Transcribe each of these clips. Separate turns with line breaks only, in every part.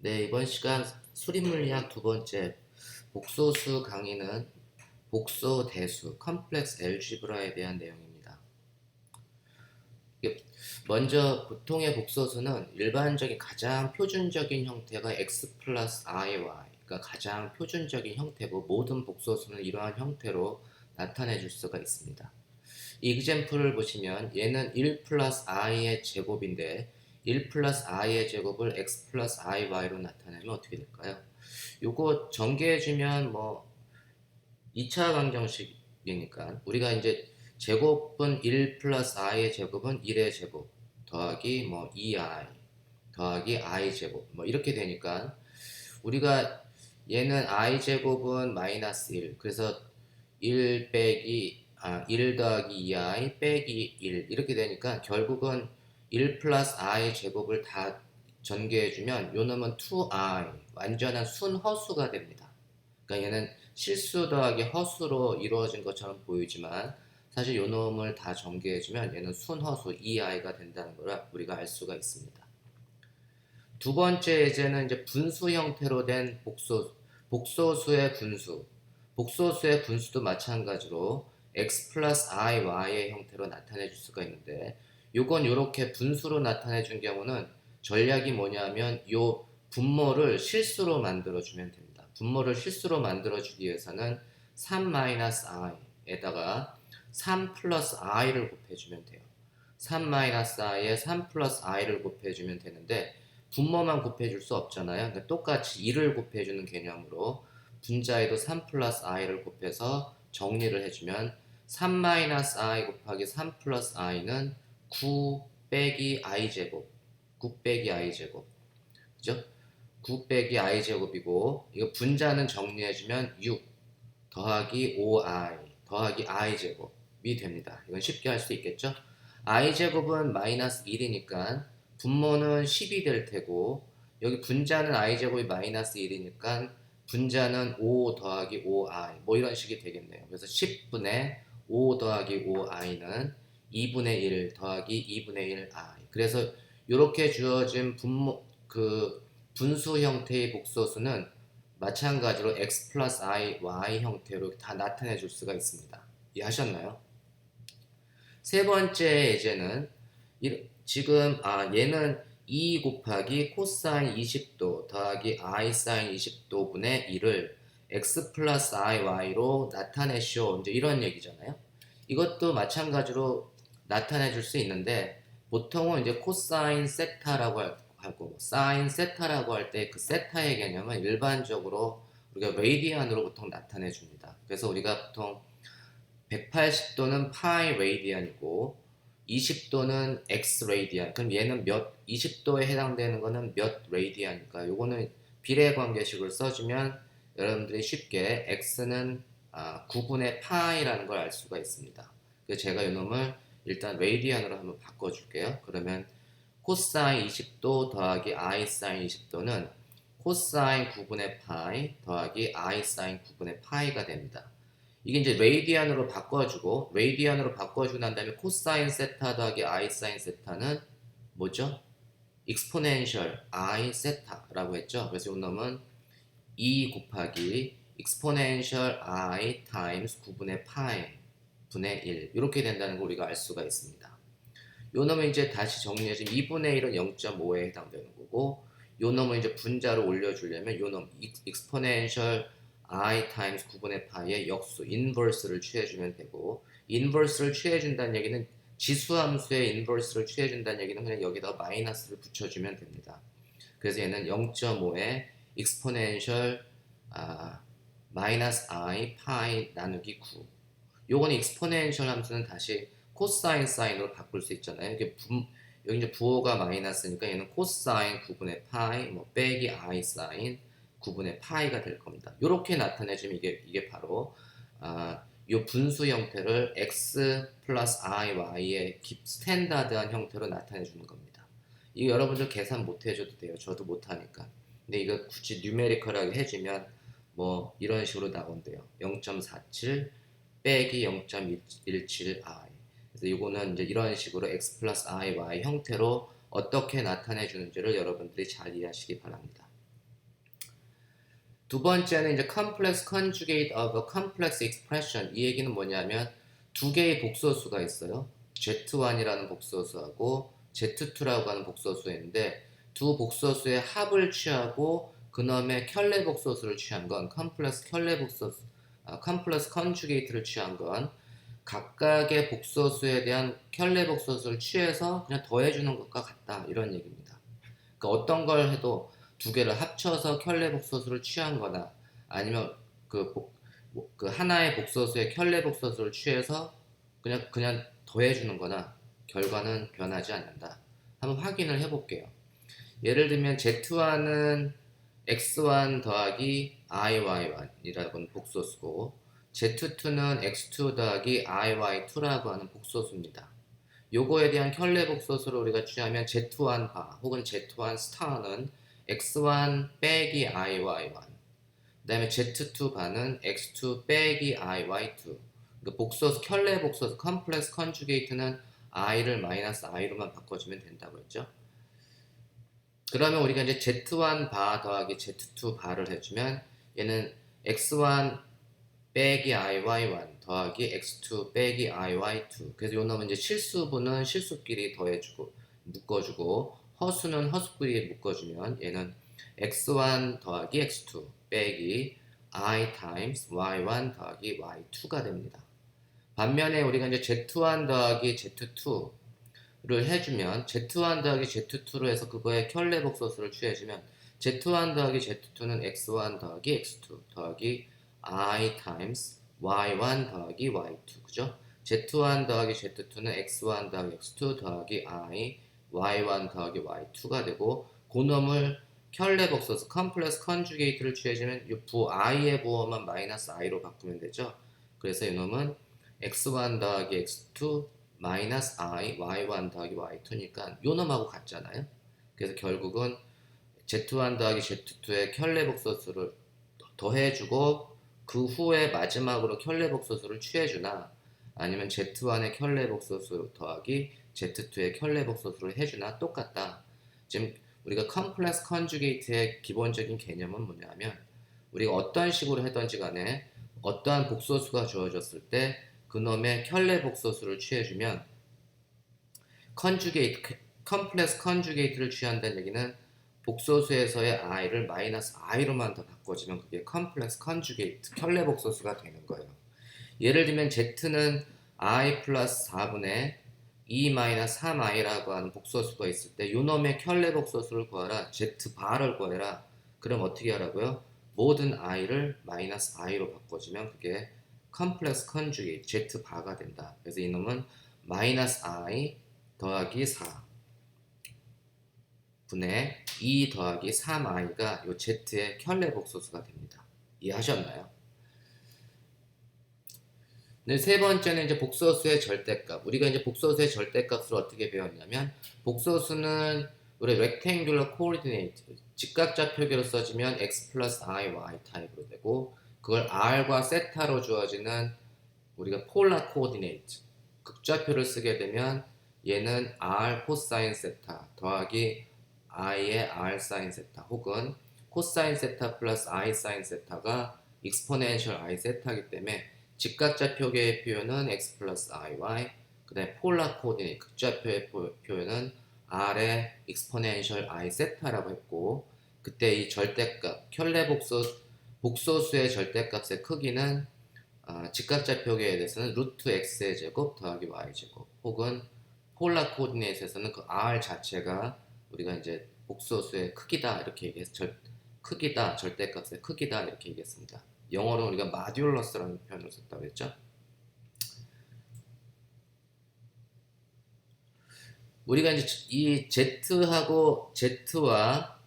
네, 이번 시간 수리물리학 두 번째 복소수 강의는 복소 대수, 컴플렉스 엘지브라에 대한 내용입니다. 먼저 보통의 복소수는 일반적인 가장 표준적인 형태가 x 플러스 iy, 그러니까 가장 표준적인 형태고 모든 복소수는 이러한 형태로 나타내 줄 수가 있습니다. 이 example을 보시면 얘는 1 플러스 i의 제곱인데 1 플러스 i의 제곱을 x 플러스 iy로 나타내면 어떻게 될까요? 요거 전개해주면 뭐 2차 방정식이니까 우리가 이제 제곱은 1 플러스 i의 제곱은 1의 제곱 더하기 뭐 2i 더하기 i 제곱 뭐 이렇게 되니까 우리가 얘는 i 제곱은 마이너스 1 그래서 1 더하기 2i 빼기 1 이렇게 되니까 결국은 1 플러스 i 제곱을 다 전개해주면 요 놈은 2i 완전한 순허수가 됩니다. 그러니까 얘는 실수 더하기 허수로 이루어진 것처럼 보이지만 사실 요 놈을 다 전개해주면 얘는 순허수 2i가 된다는 걸 우리가 알 수가 있습니다. 두 번째 예제는 이제 분수 형태로 된 복소수의 분수. 복소수의 분수도 마찬가지로 x 플러스 iy의 형태로 나타내 줄 수가 있는데 요건 이렇게 분수로 나타내 준 경우는 전략이 뭐냐면 요 분모를 실수로 만들어 주면 됩니다. 분모를 실수로 만들어 주기 위해서는 3-i에다가 3 플러스 i를 곱해주면 돼요. 3-i에 3 플러스 i를 곱해주면 되는데 분모만 곱해줄 수 없잖아요. 그러니까 똑같이 1을 곱해주는 개념으로 분자에도 3 플러스 i를 곱해서 정리를 해주면 3-i 곱하기 3 플러스 i는 9 빼기 i 제곱 9 빼기 i 제곱 그죠? 9 빼기 i 제곱이고 이거 분자는 정리해주면 6 더하기 5i 더하기 i 제곱이 됩니다. 이건 쉽게 할 수 있겠죠? i 제곱은 마이너스 1이니까 분모는 10이 될 테고 여기 분자는 i 제곱이 마이너스 1이니까 분자는 5 더하기 5i 뭐 이런 식이 되겠네요. 그래서 10분의 5 더하기 5i는 2분의 1 더하기 2분의 1i 그래서 이렇게 주어진 분수 형태의 복소수는 마찬가지로 x 플러스 i, y 형태로 다 나타내 줄 수가 있습니다. 이해하셨나요? 세 번째 예제는 지금 얘는 2 곱하기 코사인 20도 더하기 i 사인 20도분의 1을 x 플러스 i, y로 나타내시오. 이제 이런 얘기잖아요. 이것도 마찬가지로 나타내 줄 수 있는데 보통은 이제 코사인 세타라고 하고 사인 세타라고 할 때 그 세타의 개념은 일반적으로 우리가 레이디안으로 보통 나타내 줍니다. 그래서 우리가 보통 180도는 파이 레이디안이고 20도는 x 레이디안. 그럼 얘는 20도에 해당되는 거는 몇 레이디안일까? 요거는 비례 관계식을 써주면 여러분들이 쉽게 x는 9분의 파이라는 걸 알 수가 있습니다. 그래서 제가 이 놈을 일단 레이디안으로 한번 바꿔줄게요. 그러면 코사인 20도 더하기 i 사인 20도는 코사인 9분의 파이 더하기 i 사인 9분의 파이가 됩니다. 이게 이제 레이디안으로 바꿔주고 난 다음에 코사인 세타 더하기 i 사인 세타는 뭐죠? 익스포넨셜 i 세타라고 했죠. 그래서 이 놈은 2 곱하기 익스포넨셜 i 타임스 9분의 파이 분의 1 이렇게 된다는 걸 우리가 알 수가 있습니다. 요 놈은 이제 다시 정리해주면 2분의 1은 0.5에 해당되는 거고 요 놈은 이제 분자로 올려주려면 요 놈 익스포넨셜 i 타임스 9분의 파이의 역수 인버스를 취해주면 되고 인버스를 취해준다는 얘기는 지수함수의 인버스를 취해준다는 얘기는 그냥 여기다 마이너스를 붙여주면 됩니다. 그래서 얘는 0.5에 익스포넨셜 마이너스 i 파이 나누기 9 요거는 익스포넨셜 함수는 다시 코사인 사인으로 바꿀 수 있잖아요. 여기 이제 부호가 마이너스니까 얘는 코사인 9분의 파이 뭐 빼기 i 사인 9분의 파이가 될 겁니다. 이렇게 나타내주면 이게 바로 이 분수 형태를 x 플러스 i, y의 스탠다드한 형태로 나타내주는 겁니다. 이거 여러분들 계산 못 해줘도 돼요. 저도 못하니까. 근데 이거 굳이 뉴메리컬하게 해주면 뭐 이런 식으로 나온대요. 0.47 빼기 0.17i. 그래서 이거는 이제 이런 식으로 x 플러스 i, y 형태로 어떻게 나타내 주는지를 여러분들이 잘 이해하시기 바랍니다. 두 번째는 이제 complex conjugate of a complex expression. 이 얘기는 뭐냐면 두 개의 복소수가 있어요. Z1이라는 복소수하고 Z2라고 하는 복소수인데 두 복소수의 합을 취하고 그놈의 켤레 복소수를 취한 건 complex 켤레 복소수, complex conjugate를 취한 건 각각의 복소수에 대한 켤레 복소수를 취해서 그냥 더해주는 것과 같다 이런 얘기입니다. 그러니까 어떤 걸 해도 두 개를 합쳐서 켤레 복소수를 취한 거나 아니면 그, 그 하나의 복소수의 켤레 복소수를 취해서 그냥 더해주는 거나 결과는 변하지 않는다. 한번 확인을 해볼게요. 예를 들면 Z1은 X1 더하기 IY1이라고 하는 복소수고 Z2는 X2 더하기 IY2라고 하는 복소수입니다. 요거에 대한 켤레 복소수를 우리가 취하면 Z1 바 혹은 Z1 스타는 X1 빼기 IY1 그 다음에 Z2 바는 X2 빼기 IY2 그러니까 복소수, 켤레 복소수, 컴플렉스 컨주게이트는 I를 마이너스 I로만 바꿔주면 된다고 했죠. 그러면 우리가 이제 Z1 바 더하기 Z2 바를 해주면 얘는 X1 빼기 IY1 더하기 X2 빼기 IY2 그래서 요 놈은 이제 실수분은 실수끼리 더해주고 묶어주고 허수는 허수끼리 묶어주면 얘는 X1 더하기 X2 빼기 I times Y1 더하기 Y2가 됩니다. 반면에 우리가 이제 Z1 더하기 Z2를 해주면 Z1 더하기 Z2로 해서 그거의 켤레 복소수를 취해주면 Z1 더하기 Z2는 X1 더하기 X2 더하기 I times Y1 더하기 Y2 그죠? Z1 더하기 Z2는 X1 더하기 X2 더하기 I Y1 더하기 Y2가 되고 그놈을 켤레 복소수 컴플렉스 컨주게이트를 취해주면 이 부 I의 부호만 마이너스 I로 바꾸면 되죠. 그래서 이놈은 X1 더하기 X2 마이너스 I Y1 더하기 Y2니까 요 놈하고 같잖아요. 그래서 결국은 Z1 더하기 Z2의 켤레 복소수를 더해주고 그 후에 마지막으로 켤레 복소수를 취해주나 아니면 Z1의 켤레 복소수 더하기 Z2의 켤레 복소수를 해주나 똑같다. 지금 우리가 컴플렉스 컨주게이트의 기본적인 개념은 뭐냐면 우리가 어떤 식으로 하든지 간에 어떠한 복소수가 주어졌을 때 그놈의 켤레 복소수를 취해주면 컨주게이트, 컴플렉스 컨주게이트를 취한다는 얘기는 복소수에서의 i를 마이너스 i로만 더 바꿔주면 그게 컴플렉스 컨주게이트, 켤레 복소수가 되는 거예요. 예를 들면 z는 i 플러스 4분의 2 마이너스 3i라고 하는 복소수가 있을 때 요놈의 켤레 복소수를 구하라, z 바를 구해라. 그럼 어떻게 하라고요? 모든 i를 마이너스 i로 바꿔주면 그게 컴플렉스 컨주게이트, z 바가 된다. 그래서 이놈은 마이너스 i 더하기 4 분의 2 더하기 3i가 요 z의 켤레 복소수가 됩니다. 이해하셨나요? 네, 세 번째는 이제 복소수의 절대값. 우리가 이제 복소수의 절대값을 어떻게 배웠냐면 복소수는 우리 rectangular coordinate 직각좌표계로 써지면 x 플러스 i, y 타입으로 되고 그걸 r과 세타로 주어지는 우리가 폴라 코디네이트 극좌표를 쓰게 되면 얘는 r 코사인 세타 더하기 i의 r 사인 세타 혹은 코사인 세타 플러스 i 사인 세타가 익스포넨셜 i 세타이기 때문에 직각좌표계의 표현은 x 플러스 iy 그 다음에 폴라 코디네이트 극좌표의 표현은 r의 익스포넨셜 i 세타라고 했고 그때 이 절대값 켤레 복소수의 절대값의 크기는 직각좌표계에 대해서는 루트 x의 제곱 더하기 y 제곱 혹은 폴라 코디네이트에서는 그 r 자체가 우리가 이제 복소수의 크기다 이렇게 얘기해서 크기다 절대값의 크기다 이렇게 얘기했습니다. 영어로 우리가 마듈러스라는 표현을 썼다고 했죠. 우리가 이제 이 z하고 z와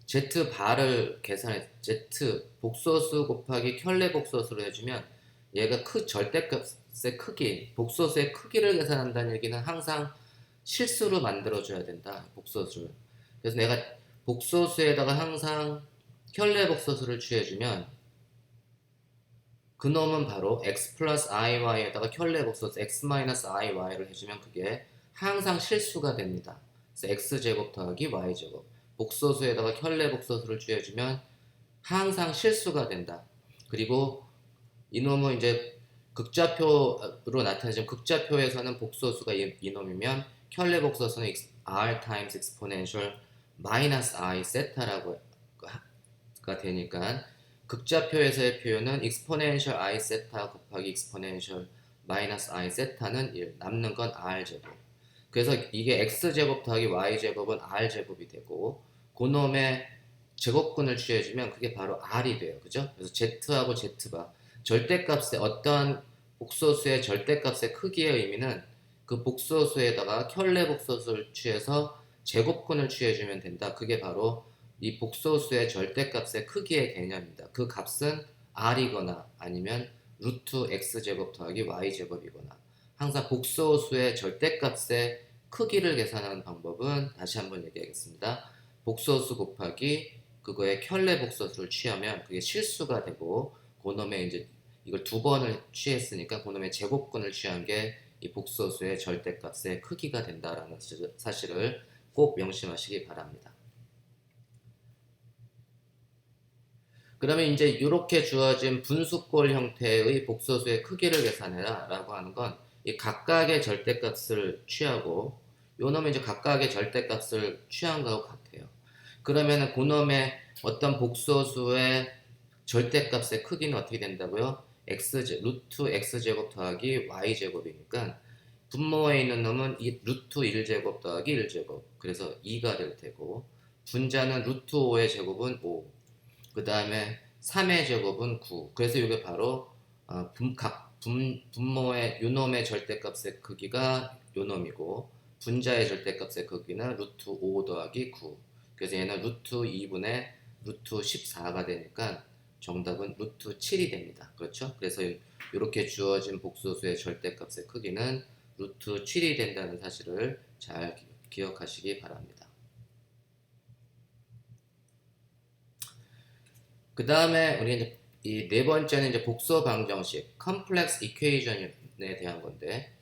z 바를 계산해 z 복소수 곱하기 켤레 복소수를 해주면 얘가 절대값의 크기 복소수의 크기를 계산한다는 얘기는 항상 실수로 만들어줘야 된다 복소수를. 그래서 내가 복소수에다가 항상 켤레 복소수를 취해주면 그놈은 바로 x 플러스 iy에다가 켤레 복소수 x 마이너스 iy를 해주면 그게 항상 실수가 됩니다. 그래서 x제곱 더하기 y제곱 복소수에다가 켤레 복소수를 취해주면 항상 실수가 된다. 그리고 이놈은 이제 극좌표로 나타내지만 극좌표에서는 복소수가 이놈이면 켤레 복소수는 r times exponential minus I 세타라고 가 되니까 극좌표에서의 표현은 exponential I 세타 곱하기 exponential minus I 세타는 1, 남는 건 r 제곱. 그래서 이게 x 제곱 더하기 y 제곱은 r 제곱이 되고 그놈의 제곱근을 취해주면 그게 바로 r이 돼요. 그죠? 그래서 z하고 z바 절대값의 어떤 복소수의 절대값의 크기의 의미는 그 복소수에다가 켤레 복소수를 취해서 제곱근을 취해주면 된다. 그게 바로 이 복소수의 절대값의 크기의 개념입니다. 그 값은 r이거나 아니면 루트 x제곱 더하기 y제곱이거나 항상 복소수의 절대값의 크기를 계산하는 방법은 다시 한번 얘기하겠습니다. 복소수 곱하기 그거의 켤레 복소수를 취하면 그게 실수가 되고 그놈의 이제 이걸 두 번을 취했으니까 그놈의 제곱근을 취한 게 이 복소수의 절대값의 크기가 된다라는 사실을 꼭 명심하시기 바랍니다. 그러면 이제 이렇게 주어진 분수꼴 형태의 복소수의 크기를 계산해라 라고 하는 건 이 각각의 절대값을 취하고 요놈은 이제 각각의 절대값을 취한 거하고 같아요. 그러면은 그놈의 어떤 복소수의 절대값의 크기는 어떻게 된다고요? 루트 x제곱 더하기 y제곱이니까 분모에 있는 놈은 이 루트 1제곱 더하기 1제곱 그래서 2가 될 테고 분자는 루트 5의 제곱은 5 그 다음에 3의 제곱은 9 그래서 이게 바로 분모의 요놈의 절대값의 크기가 요놈이고 분자의 절대값의 크기는 루트 5 더하기 9 그래서 얘는 루트 2분의 루트 14가 되니까 정답은 루트 7이 됩니다. 그렇죠? 그래서 이렇게 주어진 복소수의 절대값의 크기는 루트 7이 된다는 사실을 잘 기억하시기 바랍니다. 그 다음에 우리 이제 이 네 번째는 이제 복소 방정식, 컴플렉스 이퀘이션에 대한 건데,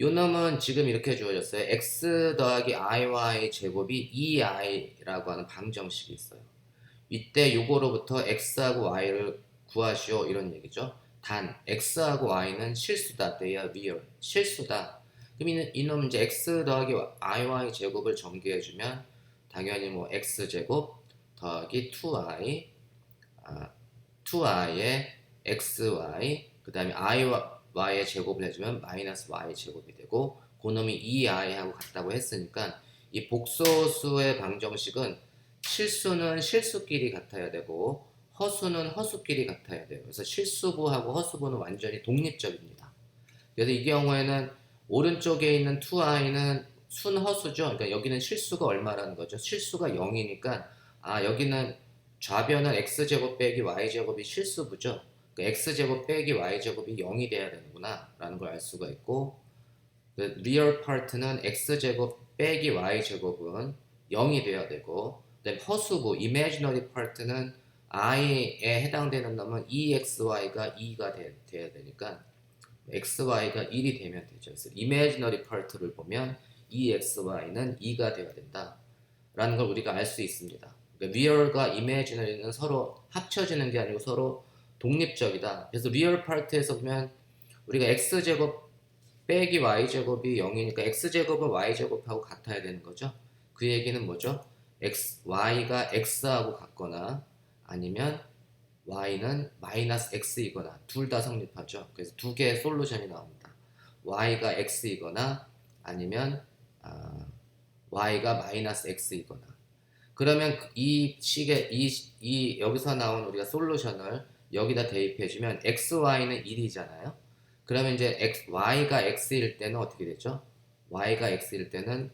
요 놈은 지금 이렇게 주어졌어요. x 더하기 iy 제곱이 2i라고 하는 방정식이 있어요. 이때 요거로부터 x하고 y를 구하시오 이런 얘기죠. 단 x하고 y는 실수다. They are real. 실수다. 그럼 이놈 이제 x 더하기 iy 제곱을 전개해주면 당연히 뭐 x 제곱 더하기 2i의 xy 그 다음에 iy의 제곱을 해주면 마이너스 y 제곱이 되고 그놈이 2i하고 같다고 했으니까 이 복소수의 방정식은 실수는 실수끼리 같아야 되고 허수는 허수끼리 같아야 돼요. 그래서 실수부하고 허수부는 완전히 독립적입니다. 그래서 이 경우에는 오른쪽에 있는 2i는 순허수죠. 그러니까 여기는 실수가 얼마라는 거죠. 실수가 0이니까 여기는 좌변은 x제곱 빼기 y제곱이 실수부죠. 그러니까 x제곱 빼기 y제곱이 0이 돼야 되는구나 라는 걸 알 수가 있고 리얼 파트는 x제곱 빼기 y제곱은 0이 돼야 되고 그다음에 허수부 imaginary part는 i에 해당되는 놈은 exy가 2가 돼야 되니까 xy가 1이 되면 되죠. 그래서 imaginary part를 보면 exy는 2가 돼야 된다 라는 걸 우리가 알 수 있습니다. 그러니까 real과 imaginary는 서로 합쳐지는 게 아니고 서로 독립적이다. 그래서 real part에서 보면 우리가 x제곱 빼기 y제곱이 0이니까 x제곱은 y제곱하고 같아야 되는 거죠. 그 얘기는 뭐죠? y가 x하고 같거나 아니면 y는 마이너스 x이거나 둘 다 성립하죠. 그래서 두 개의 솔루션이 나옵니다. y가 x이거나 아니면 y가 마이너스 x이거나 그러면 이 식의 여기서 나온 우리가 솔루션을 여기다 대입해주면 xy는 1이잖아요. 그러면 이제 y가 x일 때는 어떻게 되죠? y가 x일 때는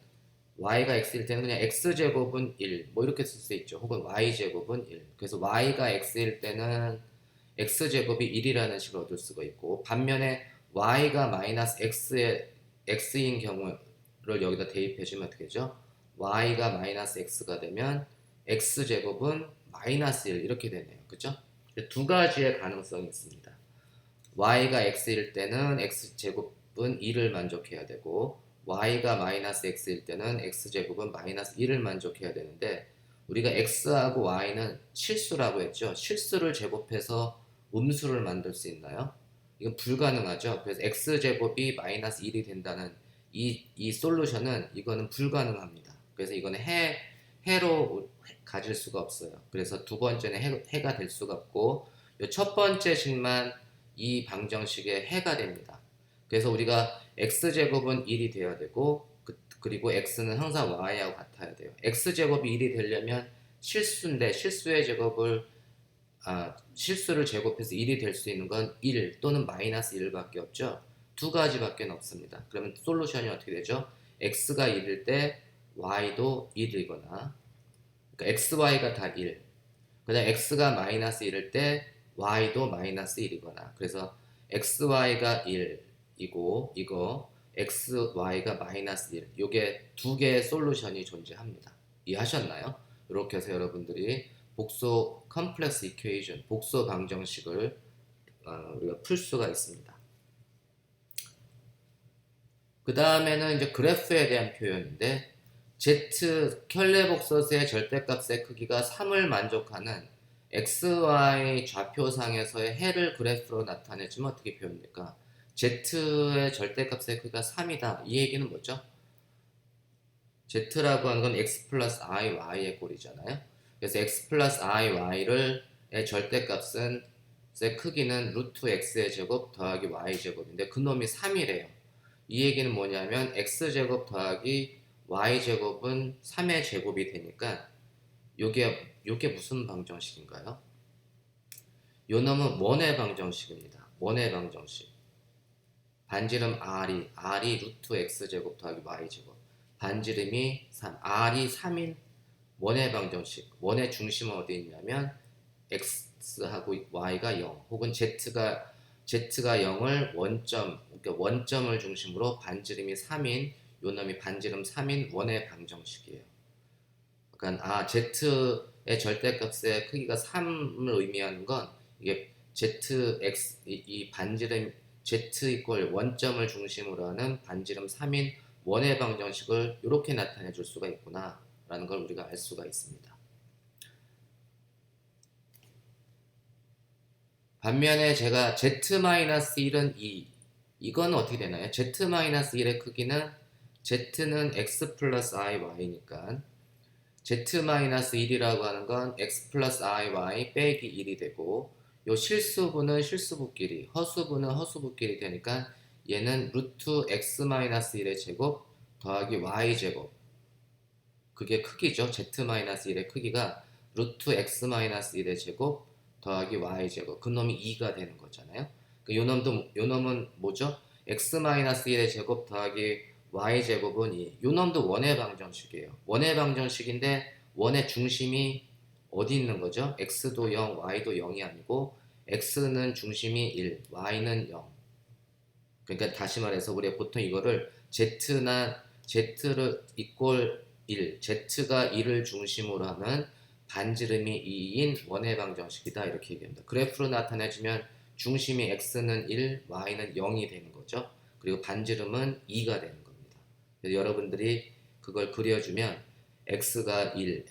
그냥 x제곱은 1, 뭐 이렇게 쓸 수 있죠. 혹은 y제곱은 1. 그래서 y가 x일 때는 x제곱이 1이라는 식을 얻을 수가 있고 반면에 y가 마이너스 x인 경우를 여기다 대입해주면 어떻게 되죠? y가 마이너스 x가 되면 x제곱은 마이너스 1 이렇게 되네요. 그죠? 두 가지의 가능성이 있습니다. y가 x일 때는 x제곱은 2를 만족해야 되고 y가 마이너스 x일 때는 x제곱은 마이너스 1을 만족해야 되는데 우리가 x하고 y는 실수라고 했죠. 실수를 제곱해서 음수를 만들 수 있나요? 이건 불가능하죠. 그래서 x제곱이 마이너스 1이 된다는 이 솔루션은 이거는 불가능합니다. 그래서 이거는 해로 가질 수가 없어요. 그래서 두 번째는 해가 될 수가 없고 이 첫 번째 식만 이 방정식의 해가 됩니다. 그래서 우리가 x제곱은 1이 되어야 되고 그리고 x는 항상 y하고 같아야 돼요. x제곱이 1이 되려면 실수인데 실수를 제곱해서 1이 될 수 있는 건 1 또는 마이너스 1밖에 없죠. 두 가지밖에 없습니다. 그러면 솔루션이 어떻게 되죠? x가 1일 때 y도 1이거나 그러니까 xy가 다 1. 그다음 x가 마이너스 1일 때 y도 마이너스 1이거나 그래서 xy가 1이고 이거 xy가 마이너스 1 요게 두 개의 솔루션이 존재합니다. 이해하셨나요? 이렇게 해서 여러분들이 복소 컴플렉스 이퀘이션 복소 방정식을 우리가 풀 수가 있습니다. 그 다음에는 이제 그래프에 대한 표현인데 Z 켤레복선의 절대값의 크기가 3을 만족하는 XY 좌표상에서의 해를 그래프로 나타내주면 어떻게 표현될까? Z의 절대값의 크기가 3이다. 이 얘기는 뭐죠? Z라고 하는 건 X 플러스 I, Y의 꼴이잖아요. 그래서 X 플러스 I, Y를 절대값은 의 크기는 루트 X의 제곱 더하기 Y 제곱인데 그놈이 3이래요. 이 얘기는 뭐냐면 X제곱 더하기 Y제곱은 3의 제곱이 되니까 요게 무슨 방정식인가요? 요 놈은 원의 방정식입니다. 원의 방정식. 반지름 R이 루트 X제곱 더하기 Y제곱. 반지름이 3. R이 3인 원의 방정식. 원의 중심은 어디 있냐면 X하고 Y가 0 혹은 Z가 0을 그러니까 원점을 중심으로 반지름이 3인 요 놈이 반지름 3인 원의 방정식이에요. 그러니까 Z의 절대값의 크기가 3을 의미하는 건 이게 ZX 이 반지름 Z 이퀄 원점을 중심으로 하는 반지름 3인 원의 방정식을 이렇게 나타내 줄 수가 있구나 라는 걸 우리가 알 수가 있습니다. 반면에 제가 Z-1은 2 이건 어떻게 되나요? Z-1의 크기는 Z는 X 플러스 I, Y니까 Z-1이라고 하는 건 X 플러스 I, Y 빼기 1이 되고 요 실수분은 실수분끼리 허수분은 허수분끼리 되니까 얘는 루트 X-1의 제곱 더하기 Y 제곱 그게 크기죠. Z-1의 크기가 루트 X-1의 제곱 더하기 Y 제곱 그 놈이 2가 되는 거잖아요. 요 놈은 뭐죠? X-1의 제곱 더하기 Y제곱은 2. 요 놈도 원의 방정식이에요. 원의 방정식인데 원의 중심이 어디 있는 거죠? X도 0, Y도 0이 아니고 X는 중심이 1, Y는 0. 그러니까 다시 말해서 우리가 보통 이거를 Z를 이꼴 1, Z가 1을 중심으로 하는 반지름이 2인 원의 방정식이다 이렇게 얘기합니다. 그래프로 나타내주면 중심이 X는 1, Y는 0이 되는 거죠. 그리고 반지름은 2가 되는 겁니다. 그래서 여러분들이 그걸 그려주면 X가 1,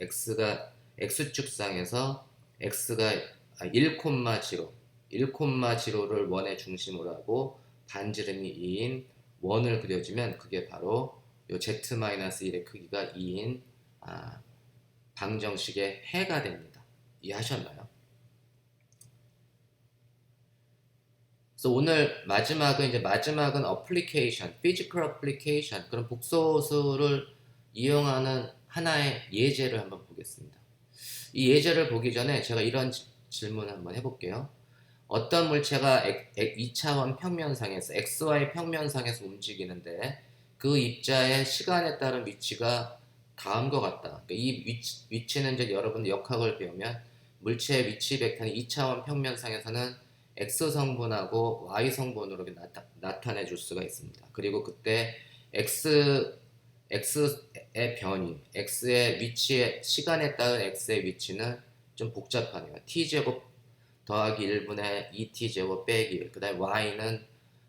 X축상에서 X가 1,0, 1,0를 원의 중심으로 하고 반지름이 2인 원을 그려주면 그게 바로 요 Z-1의 크기가 2인 방정식의 해가 됩니다. 이해하셨나요? 그래서 오늘 마지막은 어플리케이션, 피지컬 어플리케이션 그런 복소수를 이용하는 하나의 예제를 한번 보겠습니다. 이 예제를 보기 전에 제가 이런 질문을 한번 해볼게요. 어떤 물체가 2차원 평면상에서 XY 평면상에서 움직이는데 그 입자의 시간에 따른 위치가 다음과 같다. 그러니까 이 위치는 이제 여러분 역학을 배우면 물체의 위치 벡터는 2차원 평면상에서는 X 성분하고 Y 성분으로 나타내 줄 수가 있습니다. 그리고 그때 X의 변이, X의 위치의 시간에 따른 X의 위치는 좀 복잡하네요. T제곱 더하기 1분의 2T제곱 빼기 1. 그 다음에 Y는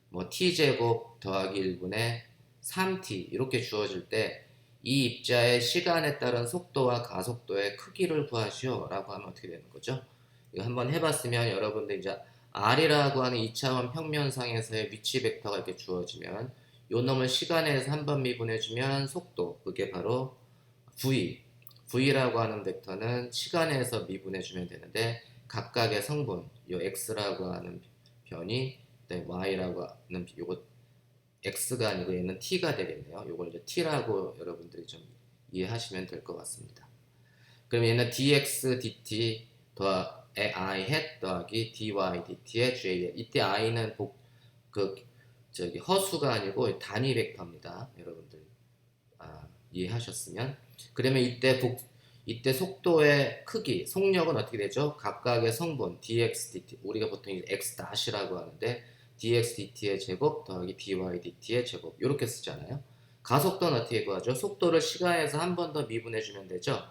뭐 T제곱 더하기 1분의 3T 이렇게 주어질 때 이 입자의 시간에 따른 속도와 가속도의 크기를 구하시오 라고 하면 어떻게 되는 거죠? 이거 한번 해봤으면 여러분들 이제 R이라고 하는 2차원 평면상에서의 위치 벡터가 이렇게 주어지면 요 놈을 시간에서 한번 미분해주면 속도, 그게 바로 V라고 하는 벡터는 시간에서 미분해주면 되는데 각각의 성분, 요 X라고 하는 변이, Y라고 하는 요거 X가 아니고 얘는 T가 되겠네요. 요걸 이제 T라고 여러분들이 좀 이해하시면 될 것 같습니다. 그럼 얘는 dx dt 더의 I hat 더하기 dy dt의 j hat. 이때 i는 허수가 아니고 단위 벡터입니다. 여러분들 이해하셨으면. 그러면 이때 속도의 크기, 속력은 어떻게 되죠? 각각의 성분 dx dt, 우리가 보통 x 다시라고 하는데 dx dt의 제곱 더하기 dy dt의 제곱 이렇게 쓰잖아요. 가속도는 어떻게 구하죠? 속도를 시간에서 한 번 더 미분해주면 되죠.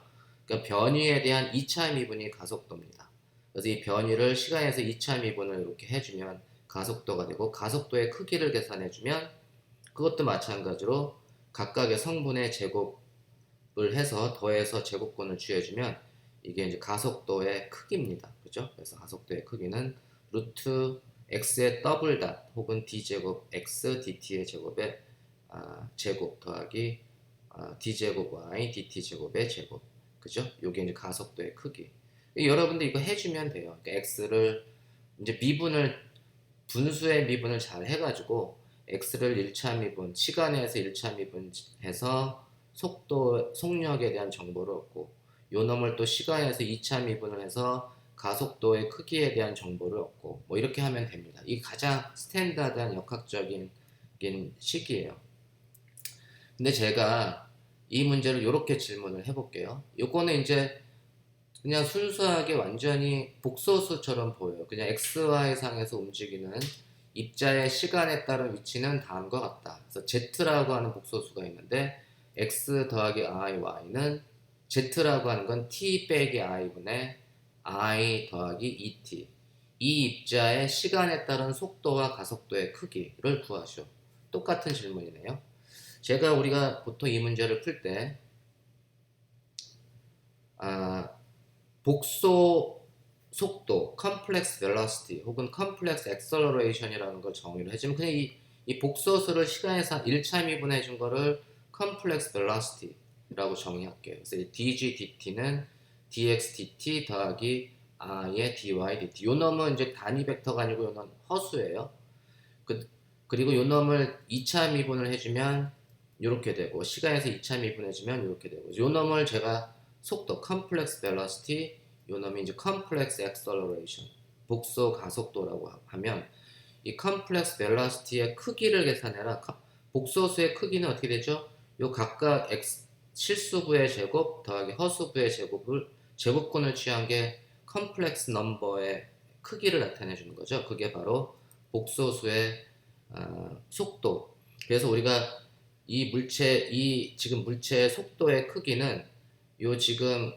그러니까 변위에 대한 2차 미분이 가속도입니다. 그래서 이 변위를 시간에서 2차 미분을 이렇게 해주면 가속도가 되고, 가속도의 크기를 계산해주면 그것도 마찬가지로 각각의 성분의 제곱을 해서 더해서 제곱근을 취해주면 이게 이제 가속도의 크기입니다. 그죠? 그래서 가속도의 크기는 루트 x의 더블 닷 혹은 d제곱 x dt의 제곱의 제곱 더하기 d제곱 y dt제곱의 제곱. 그죠? 요게 이제 가속도의 크기. 여러분들 이거 해주면 돼요. 그러니까 x를 이제 분수의 미분을 잘 해가지고 x를 1차 미분, 시간에서 1차 미분해서 속력에 대한 정보를 얻고, 요 놈을 또 시간에서 2차 미분을 해서 가속도의 크기에 대한 정보를 얻고, 뭐 이렇게 하면 됩니다. 이게 가장 스탠다드한 역학적인 식이에요. 근데 제가 이 문제를 이렇게 질문을 해볼게요. 요거는 이제 그냥 순수하게 완전히 복소수처럼 보여요. 그냥 XY 상에서 움직이는 입자의 시간에 따른 위치는 다음과 같다. 그래서 Z라고 하는 복소수가 있는데 X 더하기 I, Y는 Z라고 하는 건 T 빼기 I분의 I 더하기 ET. 이 입자의 시간에 따른 속도와 가속도의 크기를 구하시오. 똑같은 질문이네요. 우리가 보통 이 문제를 풀때 복소 속도, complex velocity 혹은 complex acceleration이라는 걸 정의를 해주면, 그냥 이 복소수를 시간에서 1차 미분해 준 거를 complex velocity라고 정의할게요. 그래서 이 dg dt는 dx dt 더하기 i의 dy dt. 요 놈은 이제 단위 벡터가 아니고 요 놈은 허수예요. 그리고 요 놈을 2차 미분을 해주면 이렇게 되고, 시간에서 2차 미분해주면 이렇게 되고, 요 놈을 제가 속도, complex velocity, 요 놈이 이제 complex acceleration, 복소 가속도라고 하면, 이 complex velocity의 크기를 계산해라. 복소수의 크기는 어떻게 되죠? 요 각각 실수부의 제곱 더하기 허수부의 제곱근을 취한 게 complex number의 크기를 나타내 주는 거죠. 그게 바로 복소수의 속도. 그래서 우리가 지금 물체의 속도의 크기는 요 지금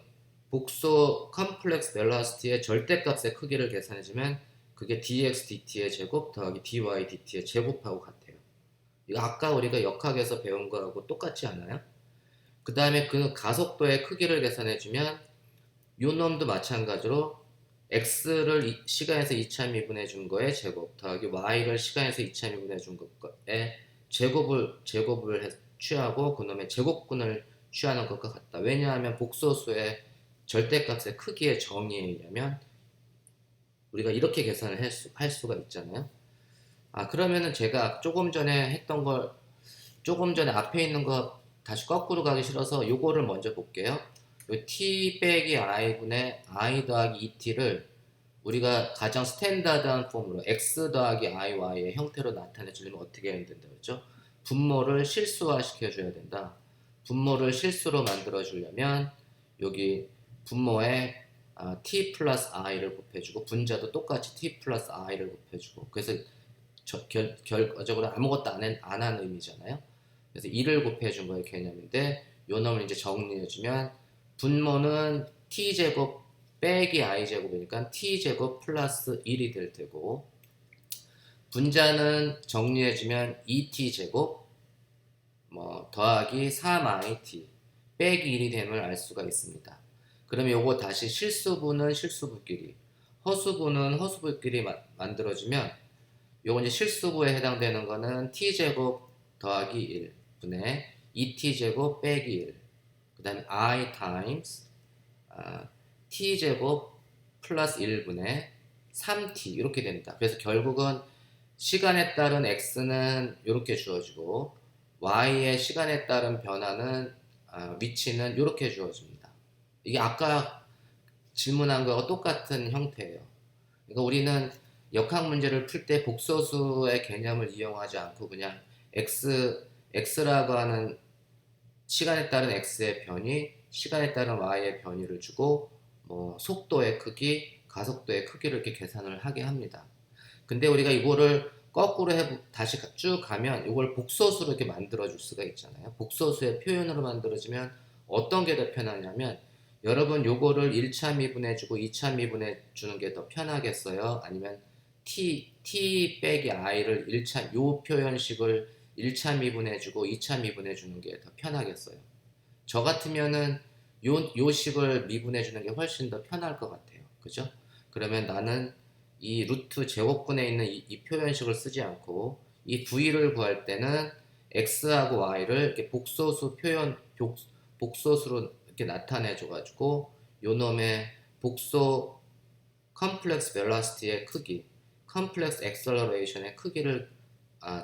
복소 컴플렉스 벨로시티의 절대값의 크기를 계산해주면 그게 dx dt의 제곱 더하기 dy dt의 제곱하고 같아요. 이거 아까 우리가 역학에서 배운 거하고 똑같지 않아요? 그 다음에 그 가속도의 크기를 계산해주면 요 놈도 마찬가지로 x를 시간에서 2차 미분해 준 거에 제곱 더하기 y를 시간에서 2차 미분해 준 거에 제곱을 취하고 그놈의 제곱근을 취하는 것과 같다. 왜냐하면 복소수의 절대값의 크기의 정의에 의하면 우리가 이렇게 계산을 할 수가 있잖아요. 그러면은 제가 조금 전에 앞에 있는 거 다시 거꾸로 가기 싫어서 요거를 먼저 볼게요. 요 t 빼기 i분의 i 더하기 et를 우리가 가장 스탠다드한 폼으로 x 더하기 iy의 형태로 나타내 주려면 어떻게 해야 된다고 했죠? 분모를 실수화 시켜줘야 된다. 분모를 실수로 만들어 주려면 여기 분모에 t 플러스 i를 곱해주고, 분자도 똑같이 t 플러스 i를 곱해주고, 그래서 결과적으로 아무것도 안 한 의미잖아요. 그래서 2를 곱해준 거의 개념인데, 요 놈을 이제 정리해주면 분모는 t제곱 빼기 i제곱이니까 t제곱 플러스 1이 될 테고, 분자는 정리해주면 2t제곱 뭐 더하기 3it 빼기 1이 됨을 알 수가 있습니다. 그러면 요거 다시 실수분은 실수부끼리, 허수분은 허수부끼리 만들어지면 요거 이제 실수부에 해당되는 거는 t제곱 더하기 1 분의 2t제곱 빼기 1, 그 다음에 I times t제곱 플러스 1분의 3t 이렇게 됩니다. 그래서 결국은 시간에 따른 x는 이렇게 주어지고 y의 시간에 따른 변화는 위치는 이렇게 주어집니다. 이게 아까 질문한 거와 똑같은 형태예요. 그러니까 우리는 역학 문제를 풀 때 복소수의 개념을 이용하지 않고 그냥 x라고 하는 시간에 따른 x의 변이, 시간에 따른 y의 변이를 주고 뭐 속도의 크기, 가속도의 크기를 이렇게 계산을 하게 합니다. 근데 우리가 이거를 거꾸로 다시 쭉 가면 이걸 복소수로 이렇게 만들어 줄 수가 있잖아요. 복소수의 표현으로 만들어지면 어떤 게 더 편하냐면 여러분 요거를 1차 미분해 주고 2차 미분해 주는 게 더 편하겠어요? 아니면 t 빼기 i를 1차 요 표현식을 1차 미분해 주고 2차 미분해 주는 게 더 편하겠어요? 저 같으면은 요 식을 미분해 주는 게 훨씬 더 편할 것 같아요. 그죠? 그러면 나는 이 루트 제곱근에 있는 이 표현식을 쓰지 않고 이 v를 구할 때는 x하고 y를 이렇게 복소수 복소수로 이렇게 나타내 줘가지고 요 놈의 복소 컴플렉스 벨러시티의 크기, 컴플렉스 엑셀러레이션의 크기를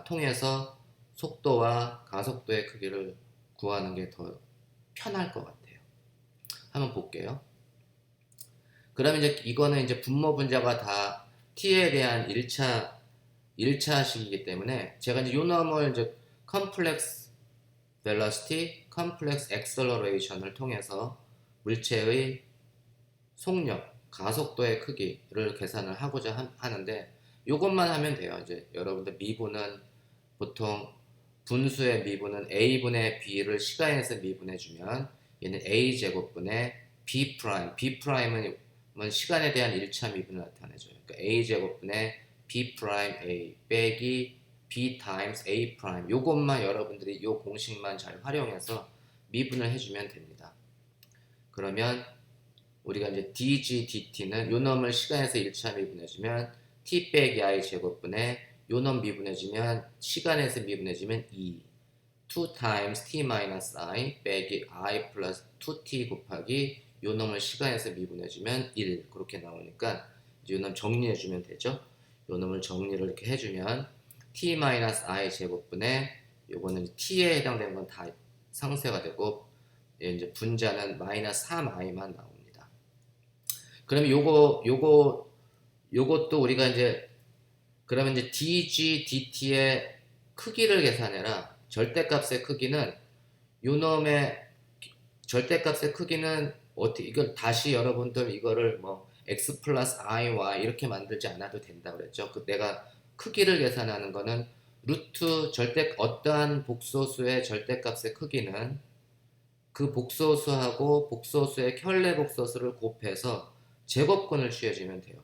통해서 속도와 가속도의 크기를 구하는 게 더 편할 것 같아요. 한번 볼게요. 그러면 이제 이거는 이제 분모 분자가 다 t에 대한 1차식이기 때문에 제가 이제 요 놈을 이제 컴플렉스 벨러시티, 컴플렉스 엑셀러레이션을 통해서 물체의 속력, 가속도의 크기를 계산을 하고자 하는데 이것만 하면 돼요. 이제 여러분들 미분은 보통 분수의 미분은 a분의 b를 시간에서 미분해 주면 얘는 a제곱분의 b'은 시간에 대한 1차 미분을 나타내줘요. 그러니까 a제곱분의 b'a 빼기 b times a 프라임 요것만 여러분들이 요 공식만 잘 활용해서 미분을 해주면 됩니다. 그러면 우리가 이제 dg dt는 요 놈을 시간에서 1차 미분해주면 t 빼기 i 제곱분의 요 놈 미분해주면 시간에서 미분해주면 2 times t minus i 빼기 i 플러스 2t 곱하기 요 놈을 시간에서 미분해주면 1 그렇게 나오니까 요 놈 정리해주면 되죠. 요 놈을 정리를 이렇게 해주면 t minus i 제곱분의 요거는 t에 해당되는 건 다 상쇄가 되고 이제 분자는 마이너스 3i만 나옵니다. 그러면 요것도 우리가 이제 그러면 이제 dg dt의 크기를 계산해라. 절대값의 크기는 요 놈의 절대값의 크기는 어떻게 이걸 다시 여러분들 이거를 뭐 x 플러스 i y 이렇게 만들지 않아도 된다고 그랬죠. 내가 크기를 계산하는 거는 루트 어떠한 복소수의 절대값의 크기는 그 복소수하고 복소수의 켤레 복소수를 곱해서 제곱근을 취해주면 돼요.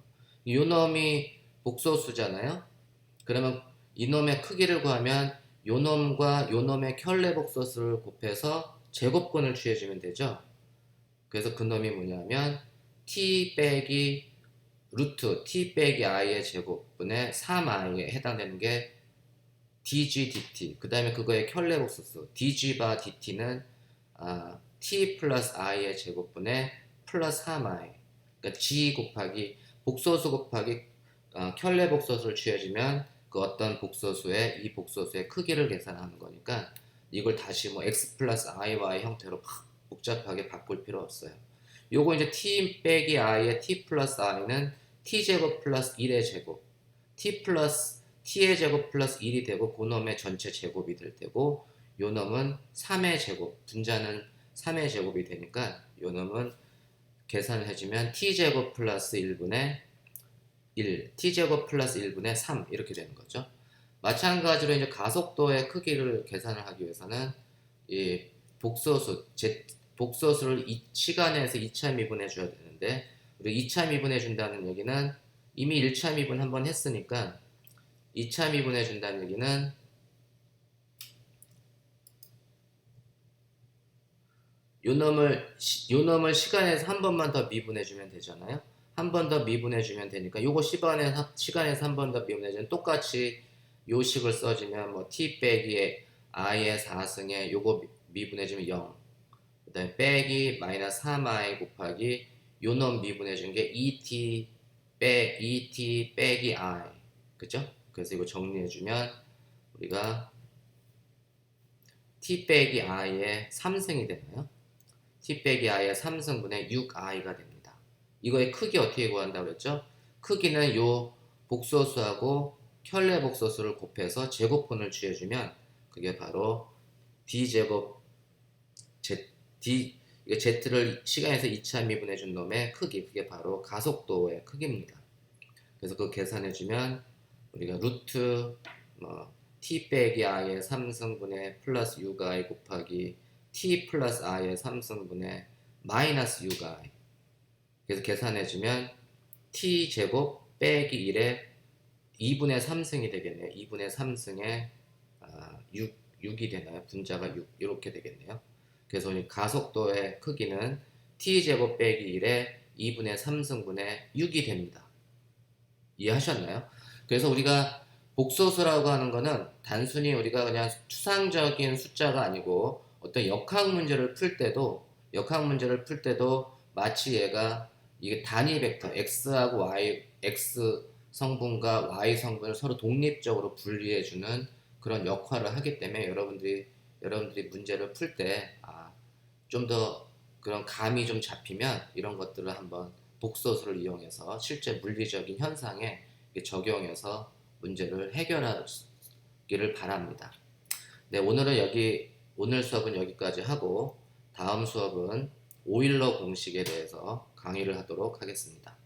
요 놈이 복소수잖아요. 그러면 이놈의 크기를 구하면 요 놈과 요 놈의 켤레 복소수를 곱해서 제곱근을 취해주면 되죠. 그래서 그 놈이 뭐냐면 t 빼기 루트 t 빼기 i의 제곱분의 3i에 해당되는 게 dg dt 그 다음에 그거의 켤레 복소수 dg 바 dt는 t 플러스 i의 제곱분의 플러스 3i 그러니까 g 곱하기 복소수 곱하기 켤레 복소수를 취해주면 그 어떤 복소수의 이 복소수의 크기를 계산하는 거니까 이걸 다시 뭐 x 플러스 iy 형태로 복잡하게 바꿀 필요 없어요. 요거 이제 t 빼기 i의 t 플러스 i는 t제곱 플러스 1의 제곱 t의 제곱 플러스 1이 되고 그놈의 전체 제곱이 될 테고 요 놈은 3의 제곱 분자는 3의 제곱이 되니까 요 놈은 계산을 해주면 t제곱 플러스 1분의 1 t제곱 플러스 1분의 3 이렇게 되는 거죠. 마찬가지로 이제 가속도의 크기를 계산을 하기 위해서는 이 복소수를 시간에서 2차 미분해 줘야 되는데 우리 2차 미분해 준다는 얘기는 이미 1차 미분 한번 했으니까 2차 미분해 준다는 얘기는 요 놈을 시간에서 한 번만 더 미분해주면 되잖아요. 한 번 더 미분해주면 되니까 요거 시간에서 한 번 더 미분해주면 똑같이 요 식을 써주면 뭐 t 빼기 i의 4승에 요거 미분해주면 0. 그 다음에 빼기 마이너스 3i 곱하기 요 놈 미분해준 게 2t 빼기 i. 그죠? 그래서 이거 정리해주면 우리가 t 빼기 i의 3승이 되나요? t 빼기 i의 3승분의 6i가 됩니다. 이거의 크기 어떻게 구한다고 그랬죠? 크기는 요 복소수하고 켤레 복소수를 곱해서 제곱분을 취해주면 그게 바로 d제곱 이게 z를 시간에서 2차 미분해준 놈의 크기, 그게 바로 가속도의 크기입니다. 그래서 그거 계산해주면 우리가 루트 t 빼기 i의 3승분의 플러스 6i 곱하기 t 플러스 i의 3승분의 마이너스 6i. 그래서 계산해주면 t 제곱 빼기 1의 2분의 3승이 되겠네요. 2분의 3승에 6이 되나요? 분자가 6 이렇게 되겠네요. 그래서 가속도의 크기는 t 제곱 빼기 1의 2분의 3승분의 6이 됩니다. 이해하셨나요? 그래서 우리가 복소수라고 하는 거는 단순히 우리가 그냥 추상적인 숫자가 아니고 어떤 역학 문제를 풀 때도 마치 얘가 이게 단위 벡터 x하고 y, x 성분과 y 성분을 서로 독립적으로 분리해주는 그런 역할을 하기 때문에 여러분들이 문제를 풀 때 좀 더 그런 감이 좀 잡히면 이런 것들을 한번 복소수를 이용해서 실제 물리적인 현상에 적용해서 문제를 해결하기를 바랍니다. 네, 오늘 수업은 여기까지 하고 다음 수업은 오일러 공식에 대해서 강의를 하도록 하겠습니다.